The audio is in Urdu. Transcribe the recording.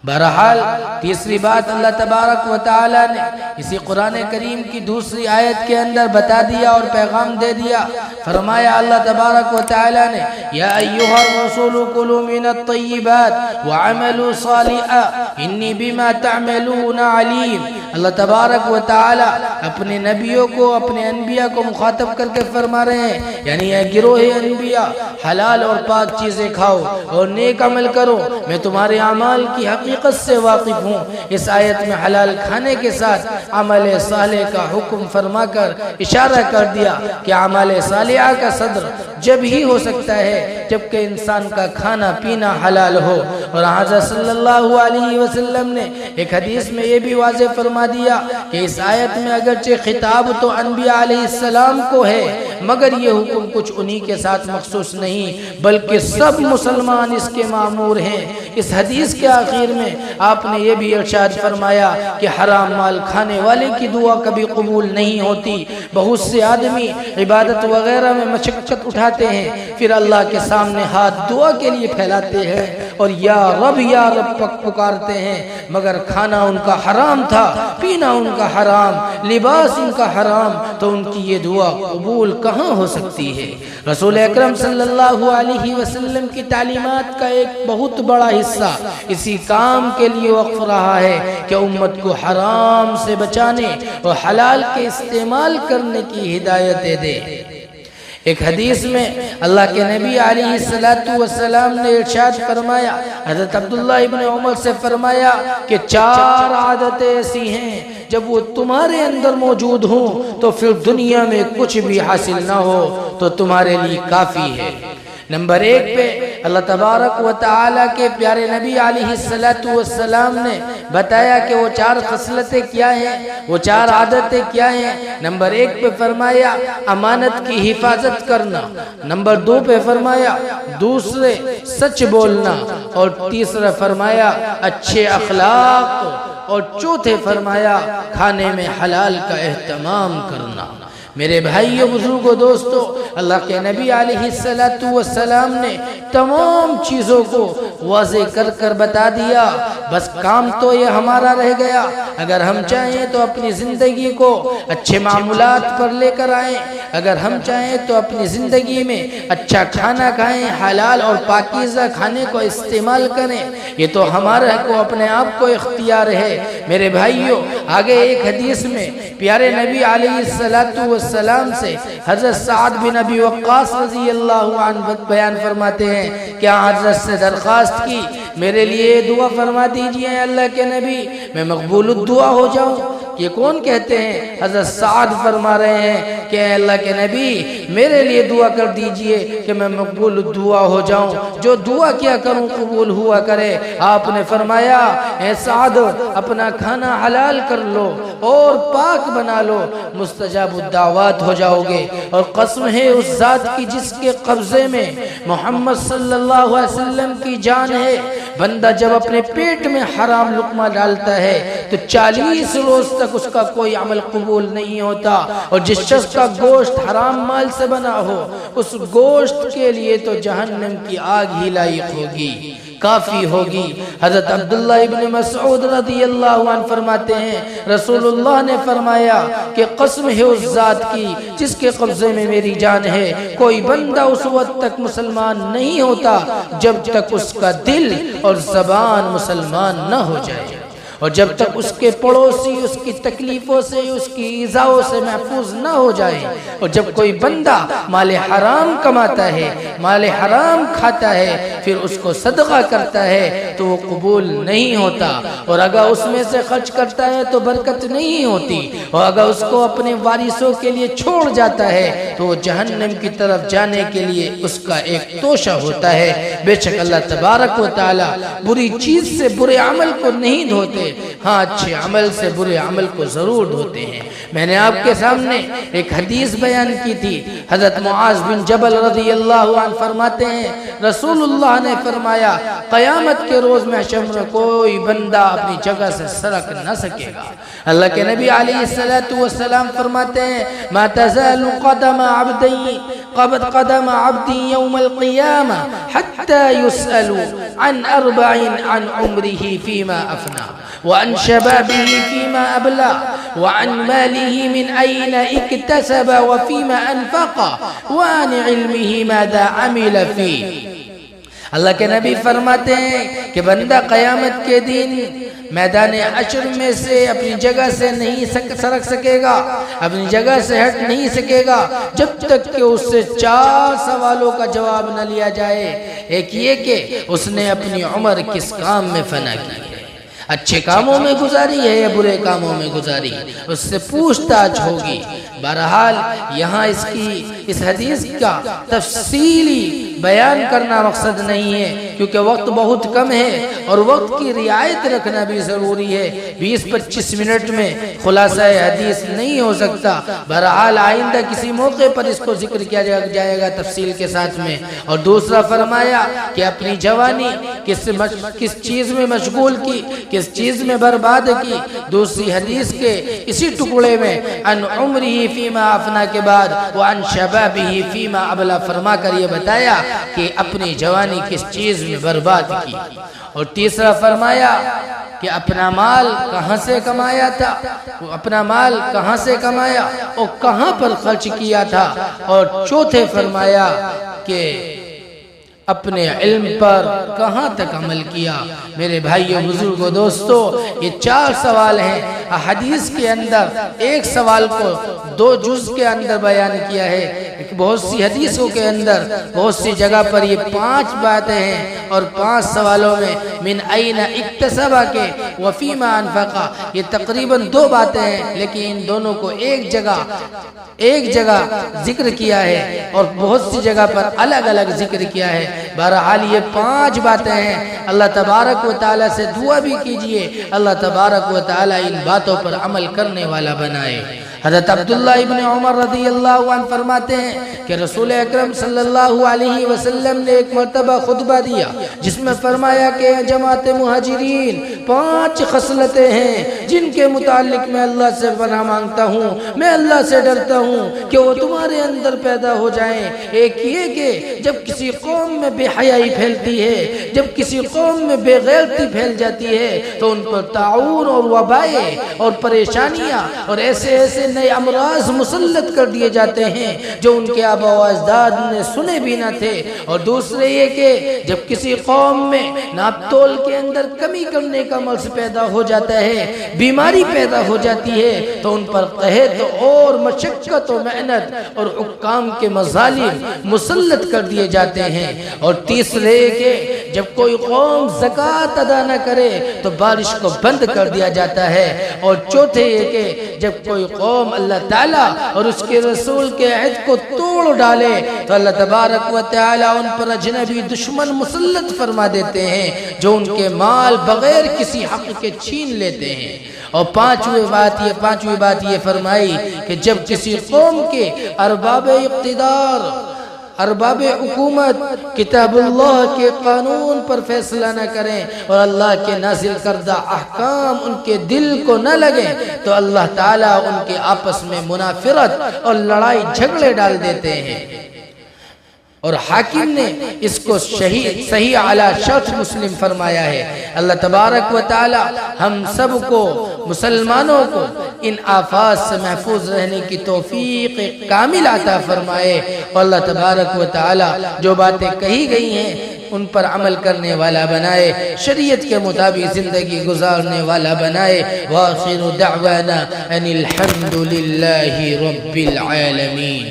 بہرحال تیسری بات اللہ تبارک و تعالی نے اسی قرآن کریم کی دوسری آیت کے اندر بتا دیا اور پیغام دے دیا. فرمایا اللہ تبارک و تعالی نے یا ایھا الرسول کلوا من الطیبات وعملوا صالحا انی بما تعملون علیم. اللہ تبارک و تعالی اپنے نبیوں کو اپنے انبیاء کو مخاطب کر کے فرما رہے ہیں یعنی اے گروہ انبیاء حلال اور پاک چیزیں کھاؤ اور نیک عمل کرو، میں تمہارے اعمال کی حقیقت سے واقف ہوں. اس آیت میں حلال کھانے کے ساتھ عمل صالح کا حکم فرما کر اشارہ کر دیا کہ عمل صالحہ کا صدر جب ہی ہو سکتا ہے جبکہ انسان کا کھانا پینا حلال ہو. اور حضرت صلی اللہ علیہ وسلم نے ایک حدیث میں یہ بھی واضح فرما دیا کہ اس آیت میں اگرچہ خطاب تو انبیاء علیہ السلام کو ہے مگر یہ حکم کچھ انہی کے ساتھ مخصوص نہیں بلکہ سب مسلمان اس کے مامور ہیں. اس حدیث کے آخر میں آپ نے یہ بھی ارشاد فرمایا کہ حرام مال کھانے والے کی دعا کبھی قبول نہیں ہوتی. بہت سے آدمی عبادت وغیرہ میں مشقت اٹھاتے ہیں پھر اللہ کے سامنے ہاتھ دعا کے لیے پھیلاتے ہیں اور یا رب پکارتے ہیں مگر کھانا ان کا حرام تھا، پینا ان کا حرام، لباس ان کا حرام، تو ان کی یہ دعا قبول کہاں ہو سکتی ہے؟ رسول اکرم صلی اللہ علیہ وسلم کی تعلیمات کا ایک بہت بڑا حصہ اسی کام کے لیے وقف رہا ہے کہ امت کو حرام سے بچانے اور حلال کے استعمال کرنے کی ہدایت دے. ایک حدیث میں اللہ کے نبی علیہ السلام نے ارشاد فرمایا، حضرت عبداللہ ابن عمر سے فرمایا کہ 4 عادتیں ایسی ہیں جب وہ تمہارے اندر موجود ہوں تو پھر دنیا میں کچھ بھی حاصل نہ ہو تو تمہارے لیے کافی ہے. نمبر 1 پہ اللہ تبارک و تعالی کے پیارے نبی علیہ السلام نے بتایا کہ وہ 4 خصلتیں کیا ہیں، وہ 4 عادتیں کیا ہیں. نمبر 1 پہ فرمایا امانت کی حفاظت کرنا، نمبر 2 پہ فرمایا دوسرے سچ بولنا، اور تیسرا فرمایا اچھے اخلاق، اور چوتھے فرمایا کھانے میں حلال کا اہتمام کرنا. میرے بھائیو بزرگو دوستو، اللہ کے نبی علیہ السلام نے تمام چیزوں کو واضح کر کر بتا دیا. بس کام تو یہ ہمارا رہ گیا، اگر ہم چاہیں تو اپنی زندگی کو اچھے معمولات پر لے کر آئیں، اگر ہم چاہیں تو اپنی زندگی میں اچھا کھانا کھائیں، حلال اور پاکیزہ کھانے کو استعمال کریں. یہ تو ہمارا کو اپنے آپ کو اختیار ہے. میرے بھائیو آگے ایک حدیث میں پیارے نبی علیہ السلام سے حضرت سعد بن ابی وقاص رضی اللہ عنہ بیان فرماتے ہیں کہ حضرت سے درخواست کی میرے لیے دعا فرما دیجئے اللہ کے نبی، میں مقبول الدعا ہو جاؤں. یہ کون کہتے ہیں؟ حضرت سعد فرما رہے ہیں کہ اے اللہ کے نبی میرے لیے دعا کر دیجئے کہ میں مقبول الدعا ہو جاؤں، جو دعا کیا کروں قبول ہوا کرے. آپ نے فرمایا اے سعد اپنا کھانا حلال کر لو اور پاک بنا لو، مستجاب الدعوات ہو جاؤ گے. اور قسم ہے اس ذات کی جس کے قبضے میں محمد صلی اللہ علیہ وسلم کی جان ہے، بندہ جب اپنے پیٹ میں حرام لقمہ ڈالتا ہے تو 40 روز تک اس کا کوئی عمل قبول نہیں ہوتا. اور جس شخص کا گوشت حرام مال سے بنا ہو اس گوشت کے لیے تو جہنم کی آگ ہی لائق ہوگی، کافی ہوگی. حضرت عبداللہ ابن مسعود رضی اللہ عنہ فرماتے ہیں رسول اللہ نے فرمایا کہ قسم ہے اس ذات کی جس کے قبضے میں میری جان ہے، کوئی بندہ اس وقت تک مسلمان نہیں ہوتا جب تک اس کا دل اور زبان مسلمان نہ ہو جائے، اور جب تک اس کے پڑوسی اس کی تکلیفوں سے اس کی ایذاؤں سے محفوظ نہ ہو جائے. اور جب کوئی بندہ مال حرام کماتا ہے، مال حرام کھاتا ہے، پھر اس کو صدقہ کرتا ہے تو وہ قبول نہیں ہوتا. اور اگر اس میں سے خرچ کرتا ہے تو برکت نہیں ہوتی، اور اگر اس کو اپنے وارثوں کے لیے چھوڑ جاتا ہے تو وہ جہنم کی طرف جانے کے لیے اس کا ایک توشہ ہوتا ہے. بے شک اللہ تبارک و تعالی بری چیز سے برے عمل کو نہیں دھوتے، ہوتے، ہاں اچھے عمل سے برے عمل کو ضرور دھوتے ہیں۔ میں نے آپ کے سامنے ایک حدیث بیان کی تھی، حضرت معاذ بن جبل رضی اللہ عنہ فرماتے ہیں رسول اللہ نے فرمایا قیامت کے روز محشر میں کوئی بندہ اپنی جگہ سے سرک نہ سکے گا۔ اللہ کے نبی علیہ السلام فرماتے ہیں ما تزال قدم عبدی یوم القیامہ حتی یسأل عن اربع عن عمره فیما افنا وعن شبابه فيما أبلى وعن ماله من أين اكتسب وفيما أنفق وعن علمه ماذا عمل فيه۔ اللہ کے نبی فرماتے ہیں کہ بندہ قیامت کے دن میدان حشر میں سے اپنی جگہ سے نہیں سرک سکے گا، اپنی جگہ سے ہٹ نہیں سکے گا جب تک کہ اس سے 4 سوالوں کا جواب نہ لیا جائے۔ ایک یہ کہ اس نے اپنی عمر کس کام میں فنا کی ہے، اچھے کاموں میں گزاری ہے یا برے کاموں میں گزاری، اس سے پوچھ تاچھ ہوگی۔ بہرحال یہاں اس حدیث کا تفصیلی بیان کرنا مقصد نہیں ہے کیونکہ وقت بہت کم ہے اور وقت کی رعایت رکھنا بھی ضروری ہے۔ 20-25 منٹ میں خلاصہ حدیث نہیں ہو سکتا۔ بہرحال آئندہ کسی موقع پر اس کو ذکر کیا جائے گا تفصیل کے ساتھ میں۔ اور دوسرا فرمایا کہ اپنی جوانی کس چیز میں مشغول کی، کس چیز میں برباد کی۔ دوسری حدیث کے اسی ٹکڑے میں ان عمرہ فیما افنا کے بعد وان شبابہ فیما ابلا فرما کر یہ بتایا کہ اپنی جوانی کس چیز میں برباد کی۔ اور تیسرا فرمایا کہ اپنا مال کہاں سے کمایا تھا، اپنا مال کہاں سے کمایا اور کہاں پر خرچ کیا تھا۔ اور چوتھے فرمایا کہ اپنے علم پر کہاں تک عمل کیا۔ میرے بھائیوں بزرگوں دوستو، یہ 4 سوال ہیں۔ حدیث کے اندر ایک سوال کو 2 جز کے اندر بیان کیا ہے، بہت سی حدیثوں کے اندر بہت سی جگہ پر یہ 5 باتیں ہیں اور 5 سوالوں میں من این اکتسب کے وفیما انفقا یہ تقریباً 2 باتیں ہیں، لیکن ان دونوں کو ایک جگہ ذکر کیا ہے اور بہت سی جگہ پر الگ الگ ذکر کیا ہے۔ بہرحال یہ 5 باتیں ہیں۔ اللہ تبارک و تعالیٰ سے دعا بھی کیجئے اللہ تبارک و تعالیٰ ان باتوں پر عمل کرنے والا بنائے۔ حضرت عبداللہ ابن عمر رضی اللہ عنہ فرماتے ہیں کہ رسول اکرم صلی اللہ علیہ وسلم نے ایک مرتبہ خطبہ دیا جس میں فرمایا کہ جماعت مہاجرین 5 خصلتیں ہیں جن کے متعلق میں اللہ سے پناہ مانگتا ہوں، میں اللہ سے ڈرتا ہوں کہ وہ تمہارے اندر پیدا ہو جائیں۔ ایک یہ کہ جب کسی قوم میں بے حیائی پھیلتی ہے، جب کسی قوم میں بے غیرتی پھیل جاتی ہے تو ان پر طاعون اور وبائیں اور پریشانیاں اور ایسے نئے امراض مسلط کر دیے جاتے ہیں جو ان کے آبا و اجداد نے سنے بھی نہ تھے۔ اور دوسرے یہ کہ جب کسی قوم میں ناپ تول کے اندر کمی کرنے کا مرض پیدا ہو جاتا ہے، بیماری پیدا ہو جاتی ہے تو ان پر قحط اور مشقت و محنت اور حکام کے مظالم مسلط کر دیے جاتے ہیں۔ اور تیسرے کہ جب کوئی قوم زکوٰۃ ادا نہ کرے تو بارش کو بند کر دیا جاتا ہے۔ اور چوتھے یہ کہ جب کوئی قوم اللہ تعالیٰ اور اس کے رسول کے عہد کو توڑ ڈالے تو اللہ تبارک و تعالیٰ ان پر اجنبی دشمن مسلط فرما دیتے ہیں جو ان کے مال بغیر کسی حق کے چھین لیتے ہیں۔ اور پانچویں بات یہ فرمائی کہ جب کسی قوم کے ارباب اقتدار، ارباب حکومت کتاب اللہ کے قانون پر فیصلہ نہ کریں اور اللہ کے نازل کردہ احکام ان کے دل کو نہ لگیں تو اللہ تعالیٰ ان کے آپس میں منافرت اور لڑائی جھگڑے ڈال دیتے ہیں۔ اور حاکم نے اس کو صحیح علی شرط مسلم فرمایا ہے۔ اللہ تبارک و تعالی ہم سب کو مسلمانوں کو ان آفات سے محفوظ رہنے کی توفیق کامل عطا فرمائے اور اللہ تبارک و تعالی جو باتیں کہی گئی ہیں ان پر عمل کرنے والا بنائے، شریعت کے مطابق زندگی گزارنے والا بنائے۔ وآخر دعوانا ان الحمد للہ رب العالمین۔